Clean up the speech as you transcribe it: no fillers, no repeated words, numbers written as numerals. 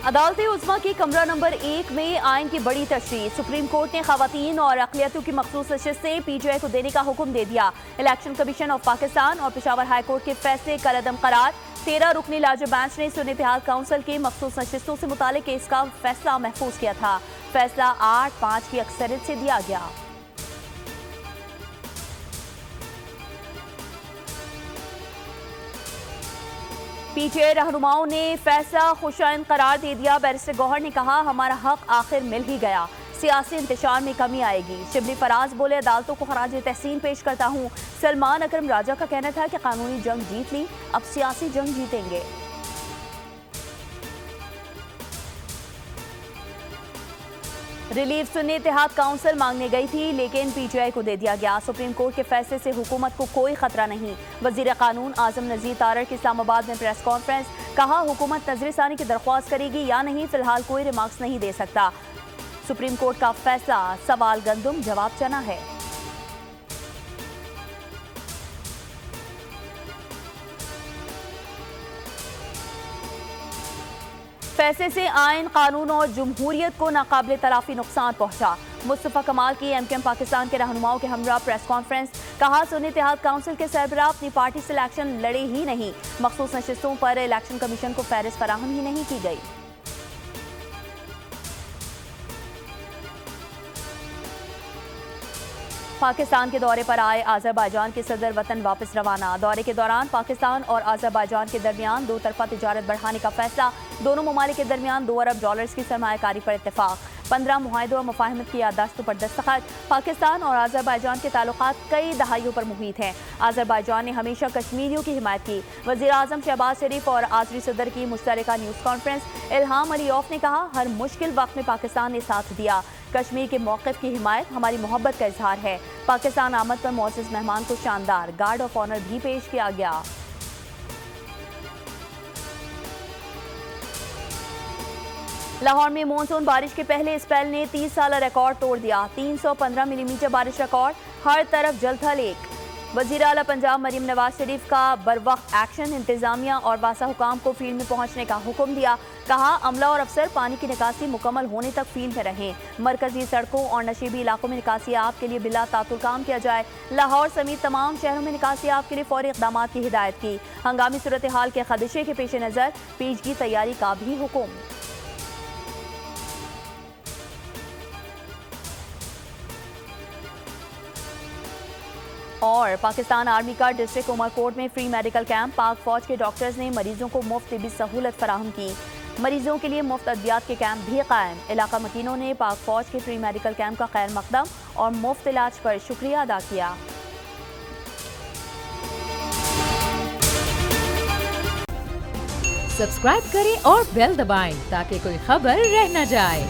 عدالت عظمیٰ کی کمرہ نمبر 1 میں آئین کی بڑی تشریح۔ سپریم کورٹ نے خواتین اور اقلیتوں کی مخصوص نشستیں پی ٹی آئی کو دینے کا حکم دے دیا۔ الیکشن کمیشن آف پاکستان اور پشاور ہائی کورٹ کے فیصلے کالعدم قرار۔ 13 رکنی لاجا بینچ نے سنی اتحاد کونسل کے مخصوص نشستوں سے متعلق کیس کا فیصلہ محفوظ کیا تھا۔ فیصلہ 8-5 کی اکثریت سے دیا گیا۔ پی ٹی آئی رہنماؤں نے فیصلہ خوشائند قرار دے دیا۔ بیرسٹر گوہر نے کہا ہمارا حق آخر مل ہی گیا، سیاسی انتشار میں کمی آئے گی۔ شبلی فراز بولے عدالتوں کو خراج تحسین پیش کرتا ہوں۔ سلمان اکرم راجہ کا کہنا تھا کہ قانونی جنگ جیت لی، اب سیاسی جنگ جیتیں گے۔ ریلیف سنی اتحاد کونسل مانگنے گئی تھی لیکن پی ٹی آئی کو دے دیا گیا۔ سپریم کورٹ کے فیصلے سے حکومت کو کوئی خطرہ نہیں۔ وزیر قانون اعظم نذیر تارڑ کی اسلام آباد میں پریس کانفرنس، کہا حکومت نظر ثانی کی درخواست کرے گی یا نہیں، فی الحال کوئی ریمارکس نہیں دے سکتا۔ سپریم کورٹ کا فیصلہ سوال گندم جواب چنا ہے۔ فیصلے سے آئین، قانون اور جمہوریت کو ناقابل تلافی نقصان پہنچا۔ مصطفیٰ کمال کی ایم کیو ایم پاکستان کے رہنماؤں کے ہمراہ پریس کانفرنس، کہا سنی اتحاد کونسل کے سربراہ اپنی پارٹی سے الیکشن لڑے ہی نہیں، مخصوص نشستوں پر الیکشن کمیشن کو فہرست فراہم ہی نہیں کی گئی۔ پاکستان کے دورے پر آئے آذربائیجان کے صدر وطن واپس روانہ۔ دورے کے دوران پاکستان اور آذربائیجان کے درمیان دو طرفہ تجارت بڑھانے کا فیصلہ، دونوں ممالک کے درمیان $2 ارب کی سرمایہ کاری پر اتفاق، 15 معاہدوں اور مفاہمت کی یادداشتوں پر دستخط۔ پاکستان اور آذربائیجان کے تعلقات کئی دہائیوں پر محیط ہیں۔ آذربائیجان نے ہمیشہ کشمیریوں کی حمایت کی۔ وزیر اعظم شہباز شریف اور آذری صدر کی مشترکہ نیوز کانفرنس، الہام علیوف نے کہا ہر مشکل وقت میں پاکستان نے ساتھ دیا، کشمیر کے موقف کی حمایت ہماری محبت کا اظہار ہے۔ پاکستان آمد پر معزز مہمان کو شاندار گارڈ آف آنر بھی پیش کیا گیا۔ لاہور میں مونسون بارش کے پہلے اسپیل نے 30 سالہ ریکارڈ توڑ دیا، 315 ملی میٹر بارش ریکارڈ، ہر طرف جل تھل ایک۔ وزیر اعلیٰ پنجاب مریم نواز شریف کا بروقت ایکشن، انتظامیہ اور واسع حکام کو فیلڈ میں پہنچنے کا حکم دیا، کہا عملہ اور افسر پانی کی نکاسی مکمل ہونے تک فیلڈ میں رہیں، مرکزی سڑکوں اور نشیبی علاقوں میں نکاسی آب کے لیے بلا تعطل کام کیا جائے، لاہور سمیت تمام شہروں میں نکاسی آب کے لیے فوری اقدامات کی ہدایت کی، ہنگامی صورتحال کے خدشے کے پیش نظر پیش کی تیاری کا بھی حکم۔ اور پاکستان آرمی کا ڈسٹرکٹ عمر کوٹ میں فری میڈیکل کیمپ، پاک فوج کے ڈاکٹرز نے مریضوں کو مفت طبی سہولت فراہم کی، مریضوں کے لیے مفت ادویات کے کیمپ بھی قائم۔ علاقہ مکینوں نے پاک فوج کے فری میڈیکل کیمپ کا خیر مقدم اور مفت علاج پر شکریہ ادا کیا۔ سبسکرائب کریں اور بیل دبائیں تاکہ کوئی خبر رہ نہ جائے۔